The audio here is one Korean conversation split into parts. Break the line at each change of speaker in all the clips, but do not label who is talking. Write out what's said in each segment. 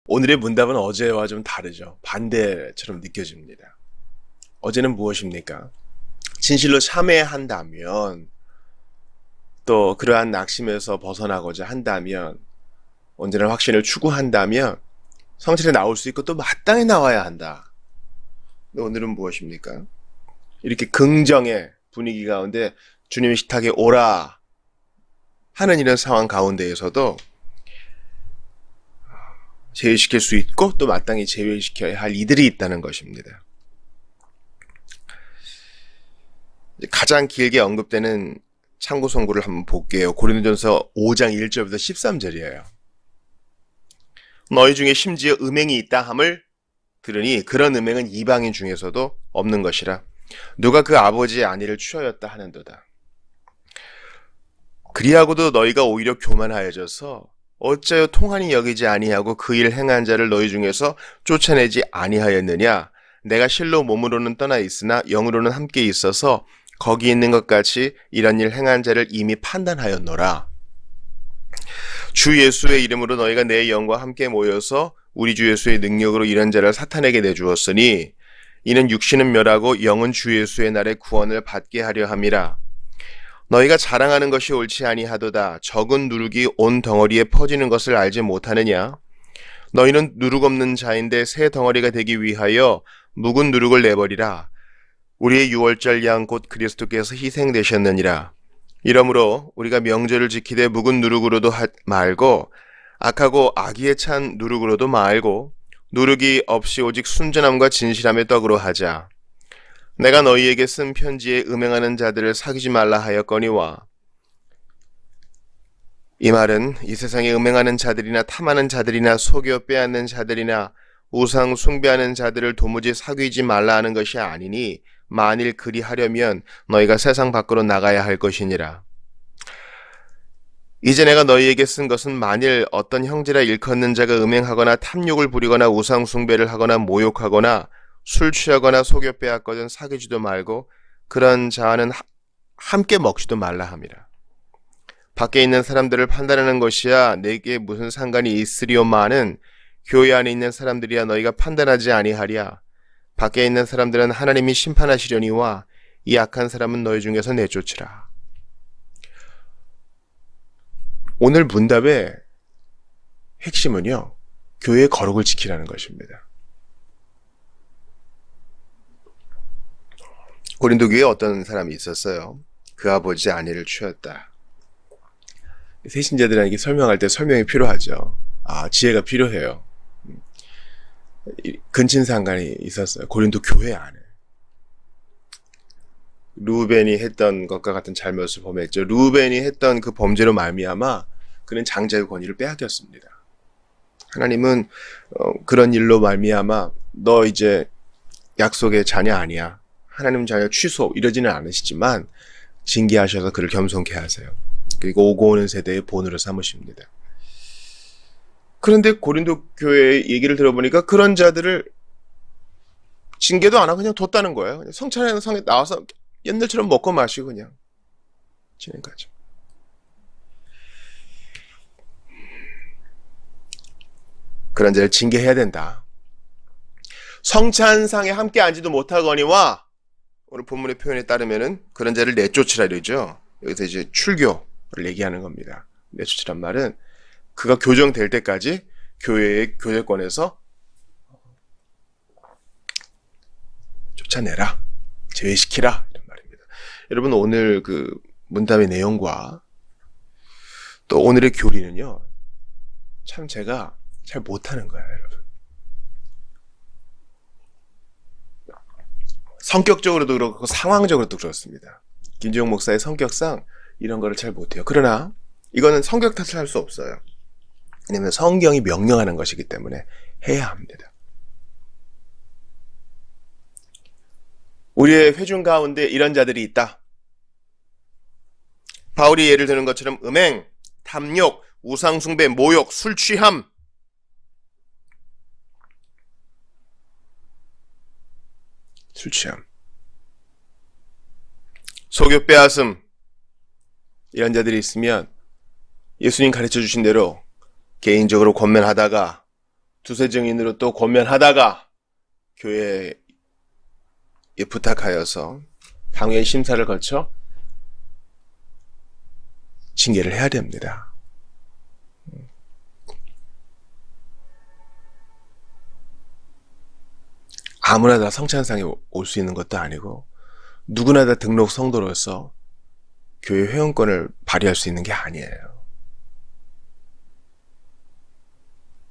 오늘의 문답은 어제와 좀 다르죠. 반대처럼 느껴집니다. 어제는 무엇입니까? 진실로 참회한다면, 또 그러한 낙심에서 벗어나고자 한다면, 언제나 확신을 추구한다면 성찰에 나올 수 있고 또 마땅히 나와야 한다. 근데 오늘은 무엇입니까? 이렇게 긍정의 분위기 가운데 주님의 식탁에 오라 하는 이런 상황 가운데에서도 제외시킬 수 있고 또 마땅히 제외시켜야 할 이들이 있다는 것입니다. 가장 길게 언급되는 참고 선고를 한번 볼게요. 고린도전서 5장 1절부터 13절이에요. 너희 중에 심지어 음행이 있다 함을 들으니 그런 음행은 이방인 중에서도 없는 것이라. 누가 그 아버지의 아내를 취하였다 하는도다. 그리하고도 너희가 오히려 교만하여져서 어찌하여 통한이 여기지 아니하고 그 일 행한 자를 너희 중에서 쫓아내지 아니하였느냐. 내가 실로 몸으로는 떠나 있으나 영으로는 함께 있어서 거기 있는 것 같이 이런 일 행한 자를 이미 판단하였노라. 주 예수의 이름으로 너희가 내 영과 함께 모여서 우리 주 예수의 능력으로 이런 자를 사탄에게 내주었으니 이는 육신은 멸하고 영은 주 예수의 날에 구원을 받게 하려 함이라. 너희가 자랑하는 것이 옳지 아니하도다. 적은 누룩이 온 덩어리에 퍼지는 것을 알지 못하느냐? 너희는 누룩 없는 자인데 새 덩어리가 되기 위하여 묵은 누룩을 내버리라. 우리의 유월절 양 곧 그리스도께서 희생되셨느니라. 이러므로 우리가 명절을 지키되 묵은 누룩으로도 말고 악하고 악의에 찬 누룩으로도 말고 누룩이 없이 오직 순전함과 진실함의 떡으로 하자. 내가 너희에게 쓴 편지에 음행하는 자들을 사귀지 말라 하였거니와. 이 말은 이 세상에 음행하는 자들이나 탐하는 자들이나 속여 빼앗는 자들이나 우상 숭배하는 자들을 도무지 사귀지 말라 하는 것이 아니니 만일 그리하려면 너희가 세상 밖으로 나가야 할 것이니라. 이제 내가 너희에게 쓴 것은 만일 어떤 형제라 일컫는 자가 음행하거나 탐욕을 부리거나 우상 숭배를 하거나 모욕하거나 술 취하거나 속여 빼앗거든 사귀지도 말고 그런 자와는 함께 먹지도 말라 함이라. 밖에 있는 사람들을 판단하는 것이야 내게 무슨 상관이 있으리오마는 교회 안에 있는 사람들이야 너희가 판단하지 아니하랴. 밖에 있는 사람들은 하나님이 심판하시려니와 이 악한 사람은 너희 중에서 내쫓으라. 오늘 문답의 핵심은요, 교회의 거룩을 지키라는 것입니다. 고린도 교회에 어떤 사람이 있었어요. 그 아버지 아내를 취했다. 새신자들에게 설명할 때 설명이 필요하죠. 지혜가 필요해요. 근친상간이 있었어요. 고린도 교회 안에. 루벤이 했던 것과 같은 잘못을 범했죠. 루벤이 했던 그 범죄로 말미암아 그는 장자의 권위를 빼앗겼습니다. 하나님은 그런 일로 말미암아 너 이제 약속의 자녀 아니야. 하나님 자녀 취소 이러지는 않으시지만 징계하셔서 그를 겸손케 하세요. 그리고 오고 오는 세대의 본으로 삼으십니다. 그런데 고린도 교회의 얘기를 들어보니까 그런 자들을 징계도 안 하고 그냥 뒀다는 거예요. 그냥 성찬하는 성에 나와서 옛날처럼 먹고 마시고 그냥 지낸 거죠. 그런 자를 징계해야 된다. 성찬상에 함께 앉지도 못하거니와 오늘 본문의 표현에 따르면은 그런 자를 내쫓으라 이러죠. 여기서 이제 출교를 얘기하는 겁니다. 내쫓으란 말은 그가 교정될 때까지 교회의 교제권에서 쫓아내라, 제외시키라 이런 말입니다. 여러분 오늘 그 문답의 내용과 또 오늘의 교리는요, 참 제가 잘 못하는 거예요, 여러분. 성격적으로도 그렇고 상황적으로도 그렇습니다. 김지용 목사의 성격상 이런 거를 잘 못해요. 그러나 이거는 성격 탓을 할 수 없어요. 왜냐하면 성경이 명령하는 것이기 때문에 해야 합니다. 우리의 회중 가운데 이런 자들이 있다. 바울이 예를 드는 것처럼 음행, 탐욕, 우상숭배, 모욕, 술취함, 속여 빼앗음, 이런 자들이 있으면 예수님 가르쳐 주신 대로 개인적으로 권면하다가 두세 증인으로 또 권면하다가 교회에 부탁하여서 당회 심사를 거쳐 징계를 해야 됩니다. 아무나 다 성찬상에 올 수 있는 것도 아니고 누구나 다 등록 성도로서 교회 회원권을 발휘할 수 있는 게 아니에요.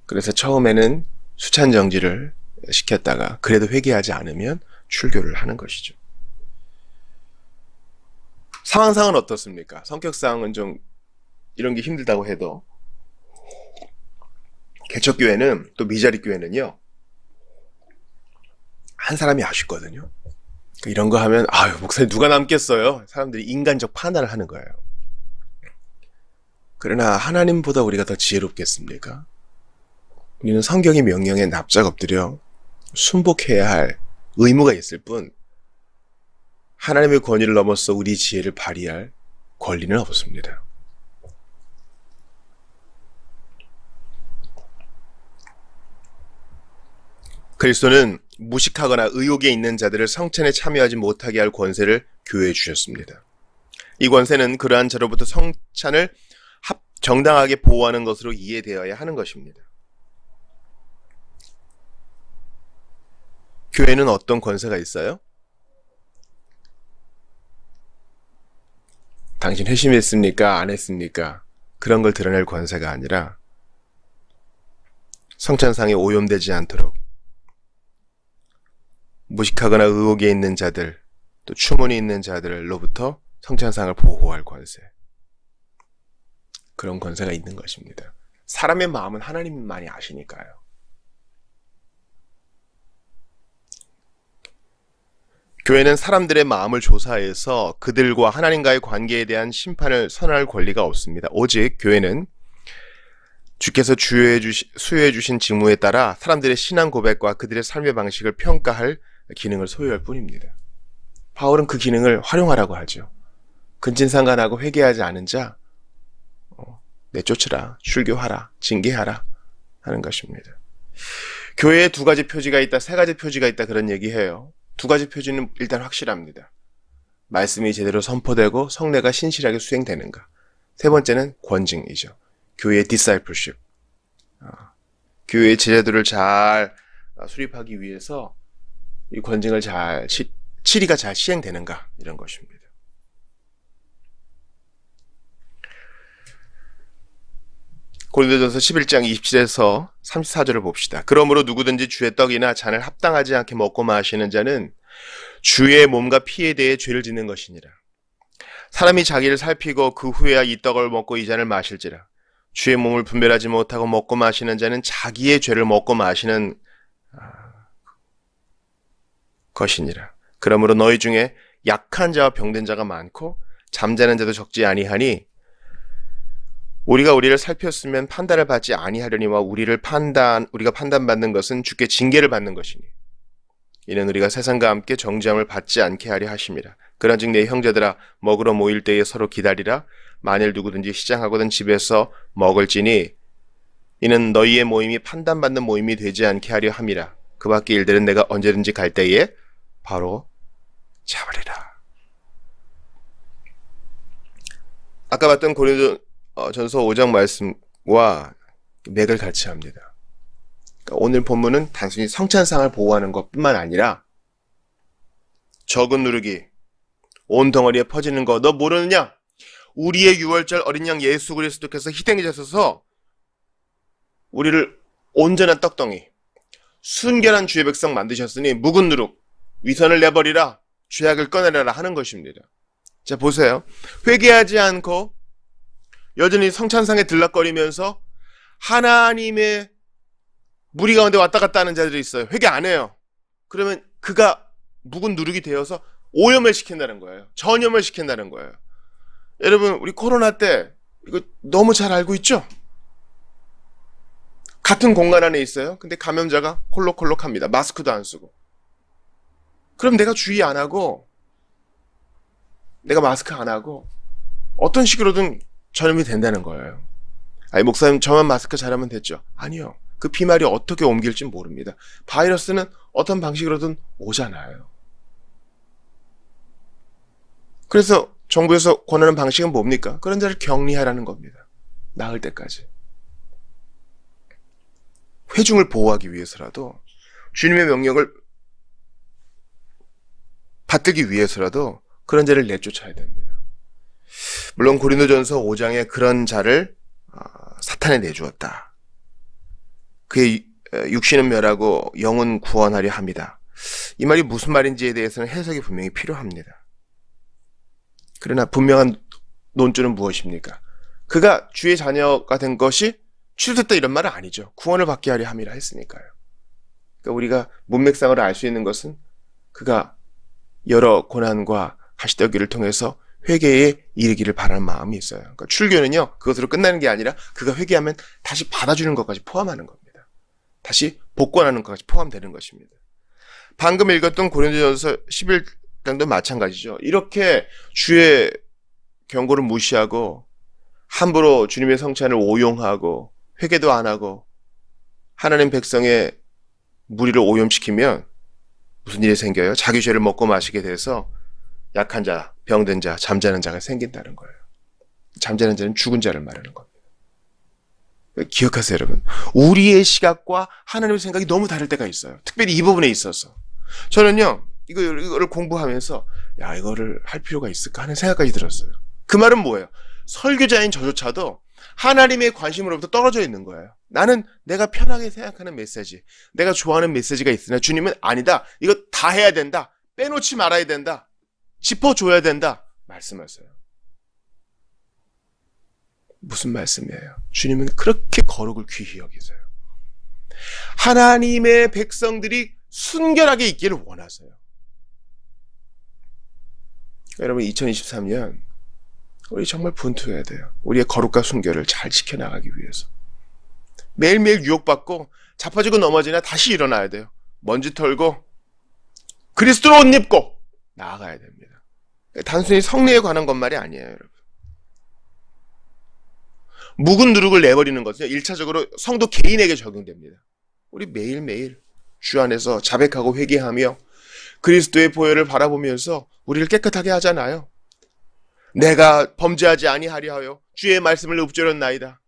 그래서 처음에는 수찬 정지를 시켰다가 그래도 회개하지 않으면 출교를 하는 것이죠. 상황상은 어떻습니까? 성격상은 좀 이런 게 힘들다고 해도 개척교회는 또 미자리 교회는요 한 사람이 아쉽거든요. 이런 거 하면 아유 목사님 누가 남겠어요? 사람들이 인간적 판단을 하는 거예요. 그러나 하나님보다 우리가 더 지혜롭겠습니까? 우리는 성경의 명령에 납작 엎드려 순복해야 할 의무가 있을 뿐 하나님의 권위를 넘어서 우리 지혜를 발휘할 권리는 없습니다. 그리스도는 무식하거나 의욕에 있는 자들을 성찬에 참여하지 못하게 할 권세를 교회에 주셨습니다. 이 권세는 그러한 자로부터 성찬을 정당하게 보호하는 것으로 이해되어야 하는 것입니다. 교회는 어떤 권세가 있어요? 당신 회심했습니까? 안 했습니까? 그런 걸 드러낼 권세가 아니라 성찬상에 오염되지 않도록 무식하거나 의혹에 있는 자들, 또 추문이 있는 자들로부터 성찬상을 보호할 권세. 그런 권세가 있는 것입니다. 사람의 마음은 하나님만이 아시니까요. 교회는 사람들의 마음을 조사해서 그들과 하나님과의 관계에 대한 심판을 선언할 권리가 없습니다. 오직 교회는 주께서 수여해 주신 직무에 따라 사람들의 신앙 고백과 그들의 삶의 방식을 평가할 기능을 소유할 뿐입니다. 바울은 그 기능을 활용하라고 하죠. 근친상간하고 회개하지 않은 자 내쫓으라, 출교하라, 징계하라 하는 것입니다. 교회에 두 가지 표지가 있다, 세 가지 표지가 있다 그런 얘기해요. 두 가지 표지는 일단 확실합니다. 말씀이 제대로 선포되고 성례가 신실하게 수행되는가. 세 번째는 권징이죠. 교회의 discipleship. 교회의 제자들을 잘 수립하기 위해서 이 권징을 잘, 치리가 잘 시행되는가 이런 것입니다. 고린도전서 11장 27에서 34절을 봅시다. 그러므로 누구든지 주의 떡이나 잔을 합당하지 않게 먹고 마시는 자는 주의 몸과 피에 대해 죄를 짓는 것이니라. 사람이 자기를 살피고 그 후에야 이 떡을 먹고 이 잔을 마실지라. 주의 몸을 분별하지 못하고 먹고 마시는 자는 자기의 죄를 먹고 마시는 것이니라. 그러므로 너희 중에 약한 자와 병든 자가 많고 잠자는 자도 적지 아니하니 우리가 우리를 살폈으면 판단을 받지 아니하려니와 우리가 판단받는 것은 주께 징계를 받는 것이니 이는 우리가 세상과 함께 정죄함을 받지 않게 하려 하심이라. 그런즉 내 형제들아 먹으러 모일 때에 서로 기다리라. 만일 누구든지 시장하거든 집에서 먹을지니 이는 너희의 모임이 판단받는 모임이 되지 않게 하려 함이라. 그 밖의 일들은 내가 언제든지 갈 때에 바로 잡으리라. 아까 봤던 고린도전서 5장 말씀과 맥을 같이 합니다. 그러니까 오늘 본문은 단순히 성찬상을 보호하는 것뿐만 아니라 적은 누르기, 온 덩어리에 퍼지는 거 너 모르느냐? 우리의 유월절 어린 양 예수 그리스도께서 희생이 되셔서 우리를 온전한 떡덩이, 순결한 주의 백성 만드셨으니 묵은 누룩, 위선을 내버리라, 죄악을 꺼내라 하는 것입니다. 자 보세요. 회개하지 않고 여전히 성찬상에 들락거리면서 하나님의 무리 가운데 왔다 갔다 하는 자들이 있어요. 회개 안 해요. 그러면 그가 묵은 누룩이 되어서 오염을 시킨다는 거예요. 전염을 시킨다는 거예요. 여러분 우리 코로나 때 이거 너무 잘 알고 있죠? 같은 공간 안에 있어요. 근데 감염자가 콜록콜록합니다. 마스크도 안 쓰고. 그럼 내가 주의 안 하고 내가 마스크 안 하고 어떤 식으로든 전염이 된다는 거예요. 아니 목사님 저만 마스크 잘하면 됐죠? 아니요. 그 비말이 어떻게 옮길지 모릅니다. 바이러스는 어떤 방식으로든 오잖아요. 그래서 정부에서 권하는 방식은 뭡니까? 그런 자를 격리하라는 겁니다. 나을 때까지. 회중을 보호하기 위해서라도, 주님의 명령을 받들기 위해서라도 그런 자를 내쫓아야 됩니다. 물론 고린도전서 5장에 그런 자를 사탄에 내주었다. 그의 육신은 멸하고 영은 구원하려 합니다. 이 말이 무슨 말인지에 대해서는 해석이 분명히 필요합니다. 그러나 분명한 논조는 무엇입니까? 그가 주의 자녀가 된 것이 취소됐다 이런 말은 아니죠. 구원을 받게 하려 함이라 했으니까요. 그러니까 우리가 문맥상으로 알 수 있는 것은 그가 여러 고난과 가시떨기를 통해서 회개에 이르기를 바라는 마음이 있어요. 그러니까 출교는요, 그것으로 끝나는 게 아니라 그가 회개하면 다시 받아주는 것까지 포함하는 겁니다. 다시 복권하는 것까지 포함되는 것입니다. 방금 읽었던 고린도전서 11장도 마찬가지죠. 이렇게 주의 경고를 무시하고 함부로 주님의 성찬을 오용하고 회개도 안 하고 하나님 백성의 무리를 오염시키면 무슨 일이 생겨요? 자기 죄를 먹고 마시게 돼서 약한 자, 병든 자, 잠자는 자가 생긴다는 거예요. 잠자는 자는 죽은 자를 말하는 겁니다. 기억하세요, 여러분. 우리의 시각과 하나님의 생각이 너무 다를 때가 있어요. 특별히 이 부분에 있어서. 저는요, 이거를 공부하면서 야, 이거를 할 필요가 있을까 하는 생각까지 들었어요. 그 말은 뭐예요? 설교자인 저조차도 하나님의 관심으로부터 떨어져 있는 거예요. 나는 내가 편하게 생각하는 메시지, 내가 좋아하는 메시지가 있으나 주님은 아니다. 이거 다 해야 된다. 빼놓지 말아야 된다. 짚어줘야 된다. 말씀하세요. 무슨 말씀이에요? 주님은 그렇게 거룩을 귀히 여기세요. 하나님의 백성들이 순결하게 있기를 원하세요. 여러분, 2023년 우리 정말 분투해야 돼요. 우리의 거룩과 순결을 잘 지켜나가기 위해서. 매일매일 유혹받고 자빠지고 넘어지나 다시 일어나야 돼요. 먼지 털고 그리스도로 옷 입고 나아가야 됩니다. 단순히 성례에 관한 것만이 아니에요, 여러분. 묵은 누룩을 내버리는 것은요, 1차적으로 성도 개인에게 적용됩니다. 우리 매일매일 주 안에서 자백하고 회개하며 그리스도의 보혈을 바라보면서 우리를 깨끗하게 하잖아요. 내가 범죄하지 아니하려 하여 주의 말씀을 읊조렸나이다.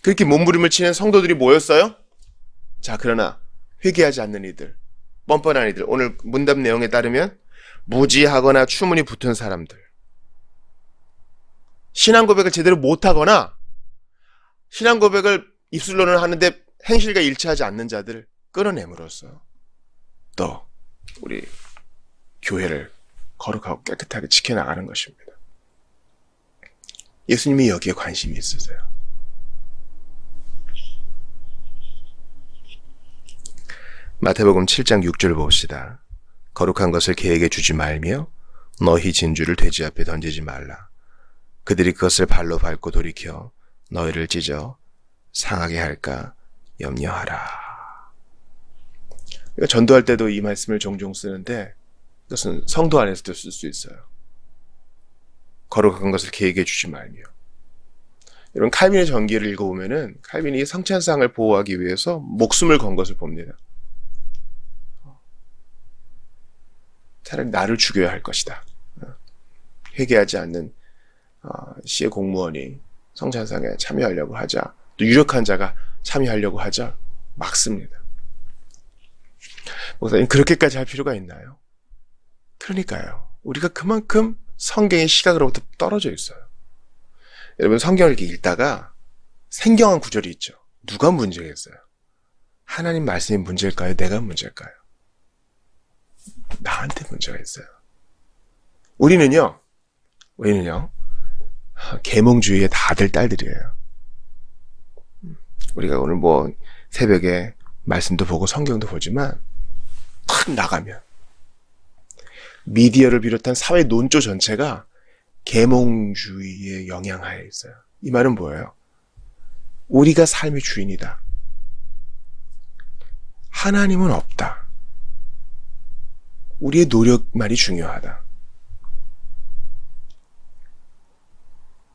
그렇게 몸부림을 치는 성도들이 모였어요? 자, 그러나 회개하지 않는 이들, 뻔뻔한 이들, 오늘 문답 내용에 따르면 무지하거나 추문이 붙은 사람들, 신앙 고백을 제대로 못하거나 신앙 고백을 입술로는 하는데 행실과 일치하지 않는 자들을 끌어내므로써 또 우리 교회를 거룩하고 깨끗하게 지켜나가는 것입니다. 예수님이 여기에 관심이 있으세요. 마태복음 7장 6절 봅시다. 거룩한 것을 개에게 주지 말며 너희 진주를 돼지 앞에 던지지 말라. 그들이 그것을 발로 밟고 돌이켜 너희를 찢어 상하게 할까 염려하라. 전도할 때도 이 말씀을 종종 쓰는데 이것은 성도 안에서도 쓸 수 있어요. 거룩한 것을 개에게 주지 말며. 여러분, 칼빈의 전기를 읽어보면은 칼빈이 성찬상을 보호하기 위해서 목숨을 건 것을 봅니다. 차라리 나를 죽여야 할 것이다. 회개하지 않는 시의 공무원이 성찬상에 참여하려고 하자, 또 유력한 자가 참여하려고 하자 막습니다. 목사님, 그렇게까지 할 필요가 있나요? 그러니까요. 우리가 그만큼 성경의 시각으로부터 떨어져 있어요. 여러분, 성경을 이렇게 읽다가 생경한 구절이 있죠. 누가 문제겠어요? 하나님 말씀이 문제일까요? 내가 문제일까요? 나한테 문제가 있어요. 우리는요, 계몽주의의 다들 딸들이에요. 우리가 오늘 뭐 새벽에 말씀도 보고 성경도 보지만 탁 나가면 미디어를 비롯한 사회 논조 전체가 계몽주의의 영향하에 있어요. 이 말은 뭐예요? 우리가 삶의 주인이다. 하나님은 없다. 우리의 노력만이 중요하다.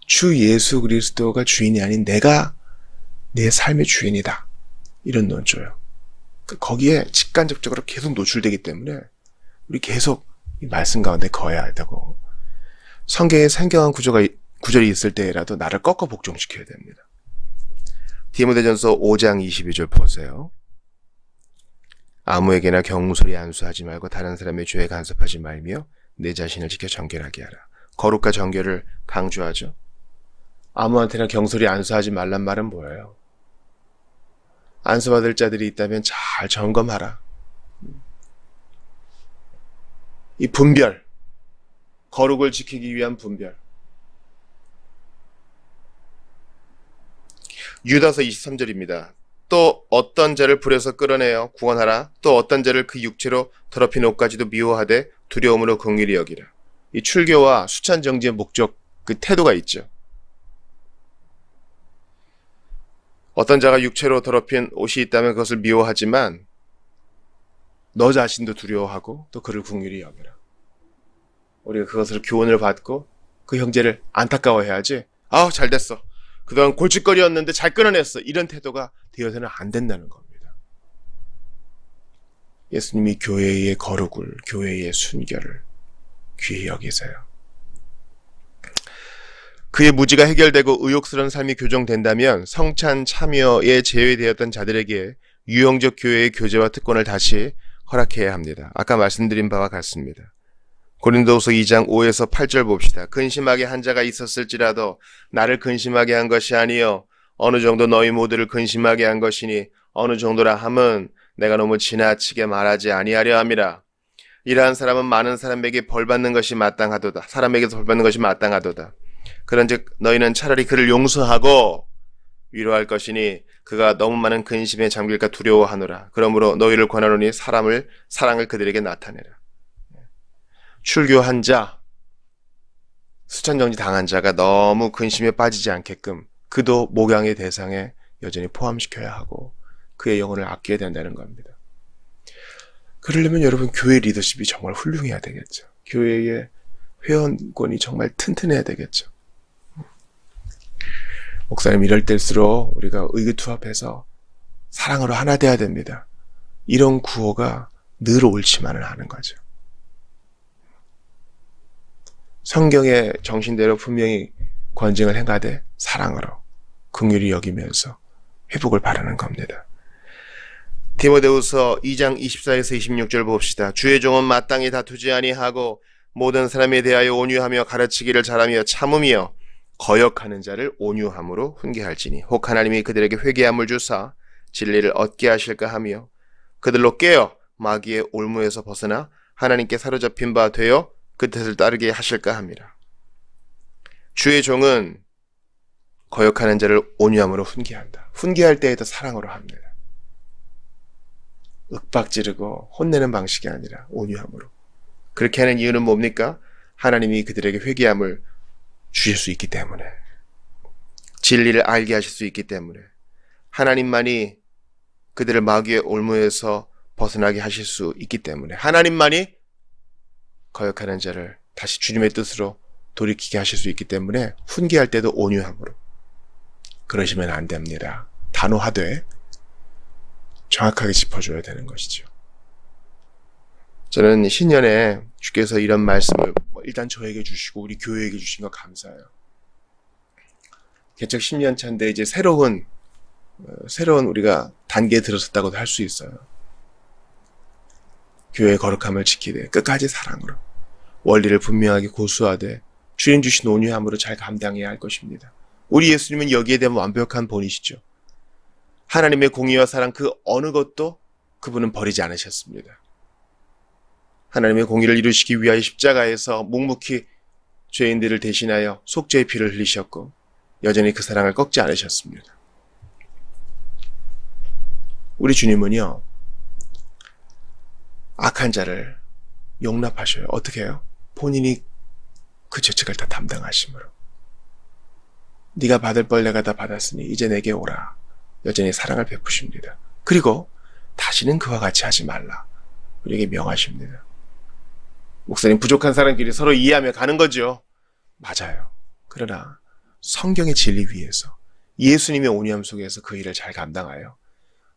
주 예수 그리스도가 주인이 아닌 내가 내 삶의 주인이다. 이런 논조예요. 거기에 직간접적으로 계속 노출되기 때문에 우리 계속 이 말씀 가운데 거해야 되고, 성경에 생경한 구절이 있을 때라도 나를 꺾어 복종시켜야 됩니다. 디모데전서 5장 22절 보세요. 아무에게나 경무소리 안수하지 말고 다른 사람의 죄에 간섭하지 말며 내 자신을 지켜 정결하게 하라. 거룩과 정결을 강조하죠. 아무한테나 경솔히 안수하지 말란 말은 뭐예요? 안수받을 자들이 있다면 잘 점검하라. 이 분별, 거룩을 지키기 위한 분별. 유다서 23절입니다. 또 어떤 자를 불에서 끌어내어 구원하라. 또 어떤 자를 그 육체로 더럽힌 옷까지도 미워하되 두려움으로 긍휼히 여기라. 이 출교와 수찬 정지의 목적, 그 태도가 있죠. 어떤 자가 육체로 더럽힌 옷이 있다면 그것을 미워하지만 너 자신도 두려워하고 또 그를 긍휼히 여기라. 우리가 그것을 교훈을 받고 그 형제를 안타까워해야지. 아우 잘됐어. 그동안 골칫거리였는데 잘 끊어냈어. 이런 태도가 되어서는 안 된다는 겁니다. 예수님이 교회의 거룩을, 교회의 순결을 귀히 여기세요. 그의 무지가 해결되고 의욕스러운 삶이 교정된다면 성찬 참여에 제외되었던 자들에게 유형적 교회의 교제와 특권을 다시 허락해야 합니다. 아까 말씀드린 바와 같습니다. 고린도후서 2장 5에서 8절 봅시다. 근심하게 한 자가 있었을지라도 나를 근심하게 한 것이 아니요 어느 정도 너희 모두를 근심하게 한 것이니 어느 정도라 함은 내가 너무 지나치게 말하지 아니하려 함이라. 이러한 사람은 많은 사람에게 벌받는 것이 마땅하도다. 사람에게서 벌받는 것이 마땅하도다. 그런즉 너희는 차라리 그를 용서하고 위로할 것이니 그가 너무 많은 근심에 잠길까 두려워하노라. 그러므로 너희를 권하노니 사랑을 그들에게 나타내라. 출교한 자, 수찬정지 당한 자가 너무 근심에 빠지지 않게끔 그도 목양의 대상에 여전히 포함시켜야 하고 그의 영혼을 아껴야 된다는 겁니다. 그러려면 여러분 교회 리더십이 정말 훌륭해야 되겠죠. 교회의 회원권이 정말 튼튼해야 되겠죠. 목사님 이럴 때일수록 우리가 의기투합해서 사랑으로 하나 돼야 됩니다. 이런 구호가 늘 옳지만은 않은 거죠. 성경의 정신대로 분명히 권징을 행하되 사랑으로 긍휼히 여기면서 회복을 바라는 겁니다. 디모데후서 2장 24에서 26절 봅시다. 주의 종은 마땅히 다투지 아니하고 모든 사람에 대하여 온유하며 가르치기를 잘하며 참으며 거역하는 자를 온유함으로 훈계할지니 혹 하나님이 그들에게 회개함을 주사 진리를 얻게 하실까 하며 그들로 깨어 마귀의 올무에서 벗어나 하나님께 사로잡힌 바 되어 그 뜻을 따르게 하실까 함이라. 주의 종은 거역하는 자를 온유함으로 훈계한다. 훈계할 때에도 사랑으로 합니다. 윽박지르고 혼내는 방식이 아니라 온유함으로. 그렇게 하는 이유는 뭡니까? 하나님이 그들에게 회개함을 주실 수 있기 때문에, 진리를 알게 하실 수 있기 때문에, 하나님만이 그들을 마귀의 올무에서 벗어나게 하실 수 있기 때문에, 하나님만이 거역하는 자를 다시 주님의 뜻으로 돌이키게 하실 수 있기 때문에 훈계할 때도 온유함으로. 그러시면 안 됩니다. 단호하되 정확하게 짚어줘야 되는 것이죠. 저는 신년에 주께서 이런 말씀을 일단 저에게 주시고 우리 교회에게 주신 거 감사해요. 개척 10년 차인데 이제 새로운 우리가 단계에 들어섰다고도 할 수 있어요. 교회의 거룩함을 지키되 끝까지 사랑으로 원리를 분명하게 고수하되 주님 주신 온유함으로 잘 감당해야 할 것입니다. 우리 예수님은 여기에 대한 완벽한 본이시죠. 하나님의 공의와 사랑 그 어느 것도 그분은 버리지 않으셨습니다. 하나님의 공의를 이루시기 위하여 십자가에서 묵묵히 죄인들을 대신하여 속죄의 피를 흘리셨고 여전히 그 사랑을 꺾지 않으셨습니다. 우리 주님은요, 악한 자를 용납하셔요. 어떻게 해요? 본인이 그 죄책을 다 담당하심으로. 네가 받을 벌 내가 다 받았으니 이제 내게 오라. 여전히 사랑을 베푸십니다. 그리고 다시는 그와 같이 하지 말라. 우리에게 명하십니다. 목사님, 부족한 사람끼리 서로 이해하며 가는 거죠. 맞아요. 그러나 성경의 진리 위에서 예수님의 온유함 속에서 그 일을 잘 감당하여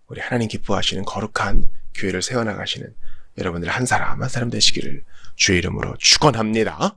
우리 하나님 기뻐하시는 거룩한 교회를 세워나가시는 여러분들 한 사람 한 사람 되시기를 주의 이름으로 축원합니다.